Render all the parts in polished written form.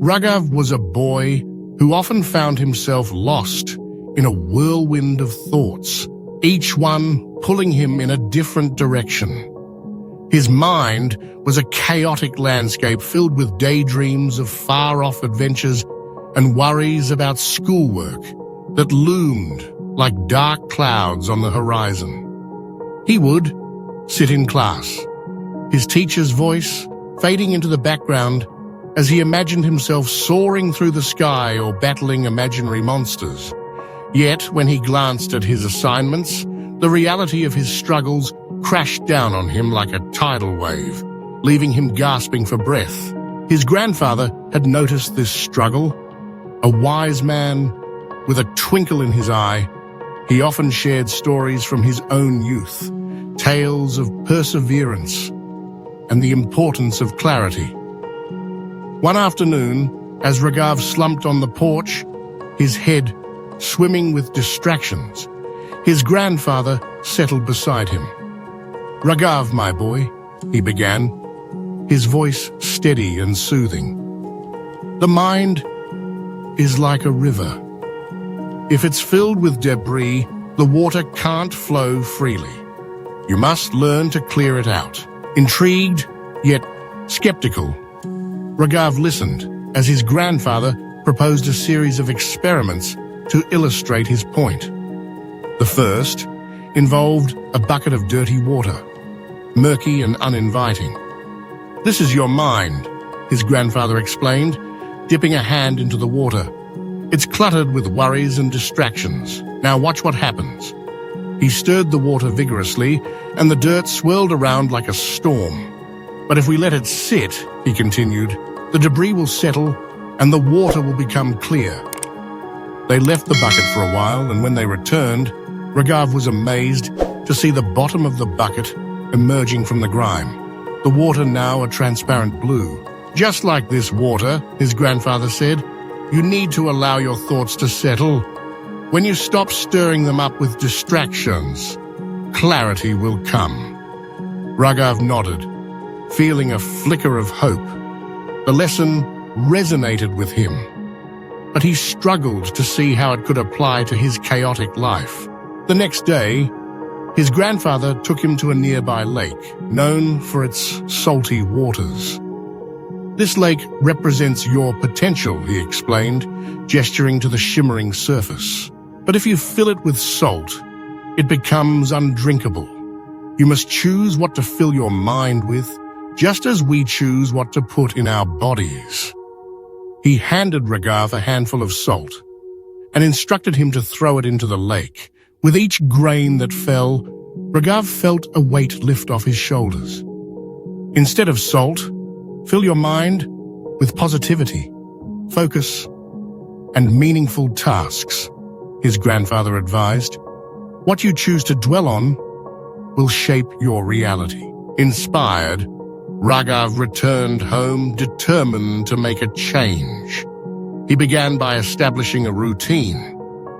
Ragav was a boy who often found himself lost in a whirlwind of thoughts, each one pulling him in a different direction. His mind was a chaotic landscape filled with daydreams of far-off adventures and worries about schoolwork that loomed like dark clouds on the horizon. He would sit in class, his teacher's voice fading into the background as he imagined himself soaring through the sky or battling imaginary monsters. Yet, when he glanced at his assignments, the reality of his struggles crashed down on him like a tidal wave, leaving him gasping for breath. His grandfather had noticed this struggle. A wise man with a twinkle in his eye, he often shared stories from his own youth, tales of perseverance and the importance of clarity. One afternoon, as Ragav slumped on the porch, his head swimming with distractions, his grandfather settled beside him. "Ragav, my boy," he began, his voice steady and soothing. "The mind is like a river. If it's filled with debris, the water can't flow freely. You must learn to clear it out." Intrigued, yet skeptical, Ragav listened as his grandfather proposed a series of experiments to illustrate his point. The first involved a bucket of dirty water, murky and uninviting. "This is your mind," his grandfather explained, dipping a hand into the water. "It's cluttered with worries and distractions. Now watch what happens." He stirred the water vigorously, and the dirt swirled around like a storm. "But if we let it sit," he continued, "the debris will settle and the water will become clear." They left the bucket for a while, and when they returned, Ragav was amazed to see the bottom of the bucket emerging from the grime, the water now a transparent blue. "Just like this water," his grandfather said, "you need to allow your thoughts to settle. When you stop stirring them up with distractions, clarity will come." Ragav nodded, feeling a flicker of hope. The lesson resonated with him, but he struggled to see how it could apply to his chaotic life. The next day, his grandfather took him to a nearby lake, known for its salty waters. "This lake represents your potential," he explained, gesturing to the shimmering surface. "But if you fill it with salt, it becomes undrinkable. You must choose what to fill your mind with, just as we choose what to put in our bodies." He handed Ragav a handful of salt and instructed him to throw it into the lake. With each grain that fell, Ragav felt a weight lift off his shoulders. "Instead of salt, fill your mind with positivity, focus, and meaningful tasks," his grandfather advised. "What you choose to dwell on will shape your reality." Inspired, Ragav returned home determined to make a change. He began by establishing a routine,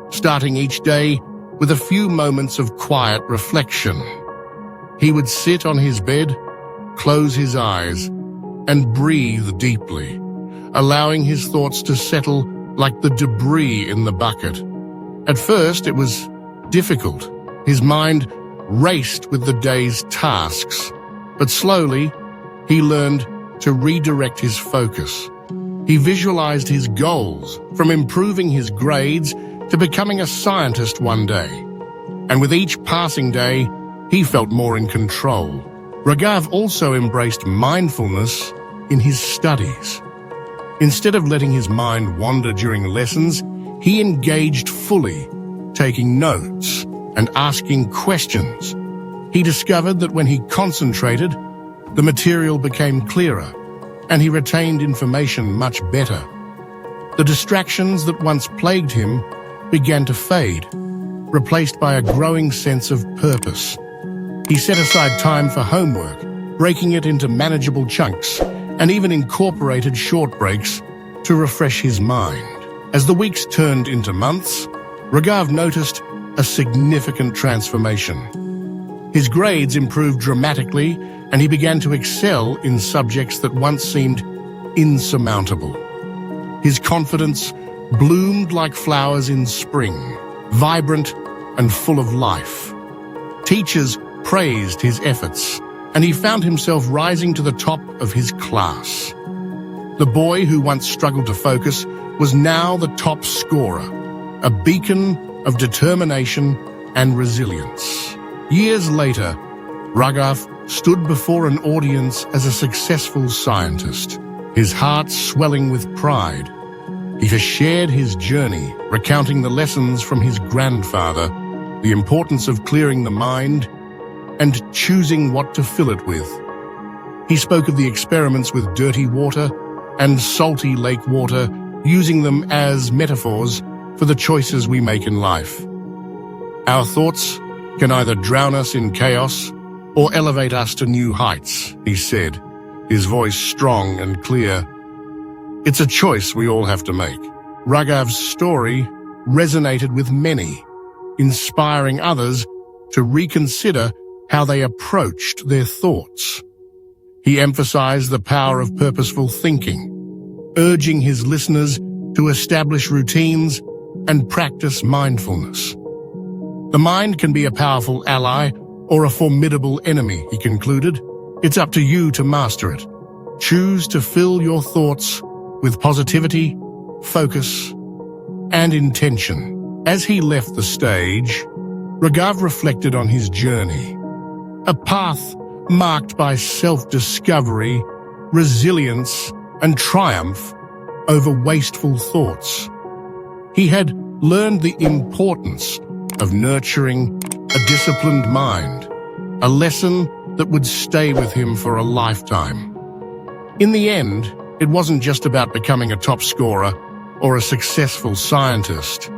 starting each day with a few moments of quiet reflection. He would sit on his bed, close his eyes, and breathe deeply, allowing his thoughts to settle like the debris in the bucket. At first, it was difficult. His mind raced with the day's tasks, but slowly, he learned to redirect his focus. He visualized his goals, from improving his grades to becoming a scientist one day. And with each passing day, he felt more in control. Ragav also embraced mindfulness in his studies. Instead of letting his mind wander during lessons, he engaged fully, taking notes and asking questions. He discovered that when he concentrated, the material became clearer, and he retained information much better. The distractions that once plagued him began to fade, replaced by a growing sense of purpose. He set aside time for homework, breaking it into manageable chunks, and even incorporated short breaks to refresh his mind. As the weeks turned into months, Ragav noticed a significant transformation. His grades improved dramatically, and he began to excel in subjects that once seemed insurmountable. His confidence bloomed like flowers in spring, vibrant and full of life. Teachers praised his efforts, and he found himself rising to the top of his class. The boy who once struggled to focus was now the top scorer, a beacon of determination and resilience. Years later, Ragav stood before an audience as a successful scientist, his heart swelling with pride. He has shared his journey, recounting the lessons from his grandfather, the importance of clearing the mind and choosing what to fill it with. He spoke of the experiments with dirty water and salty lake water, using them as metaphors for the choices we make in life. Our thoughts can either drown us in chaos or elevate us to new heights, he said, his voice strong and clear. It's a choice we all have to make. Ragav's story resonated with many, inspiring others to reconsider how they approached their thoughts. He emphasized the power of purposeful thinking, urging his listeners to establish routines and practice mindfulness. The mind can be a powerful ally or a formidable enemy, he concluded. It's up to you to master it. Choose to fill your thoughts with positivity, focus, and intention. As he left the stage, Ragav reflected on his journey, a path marked by self-discovery, resilience, and triumph over wasteful thoughts. He had learned the importance of nurturing a disciplined mind, a lesson that would stay with him for a lifetime. In the end, it wasn't just about becoming a top scorer or a successful scientist.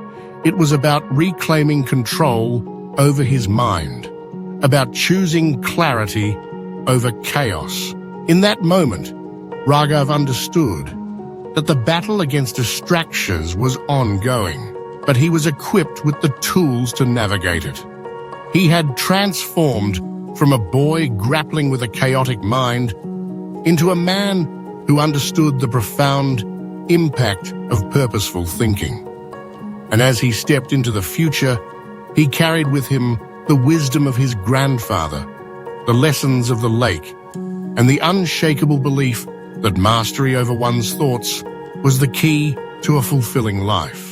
It was about reclaiming control over his mind, about choosing clarity over chaos. In that moment, Ragav understood that the battle against distractions was ongoing, but he was equipped with the tools to navigate it. He had transformed from a boy grappling with a chaotic mind into a man who understood the profound impact of purposeful thinking. And as he stepped into the future, he carried with him the wisdom of his grandfather, the lessons of the lake, and the unshakable belief that mastery over one's thoughts was the key to a fulfilling life.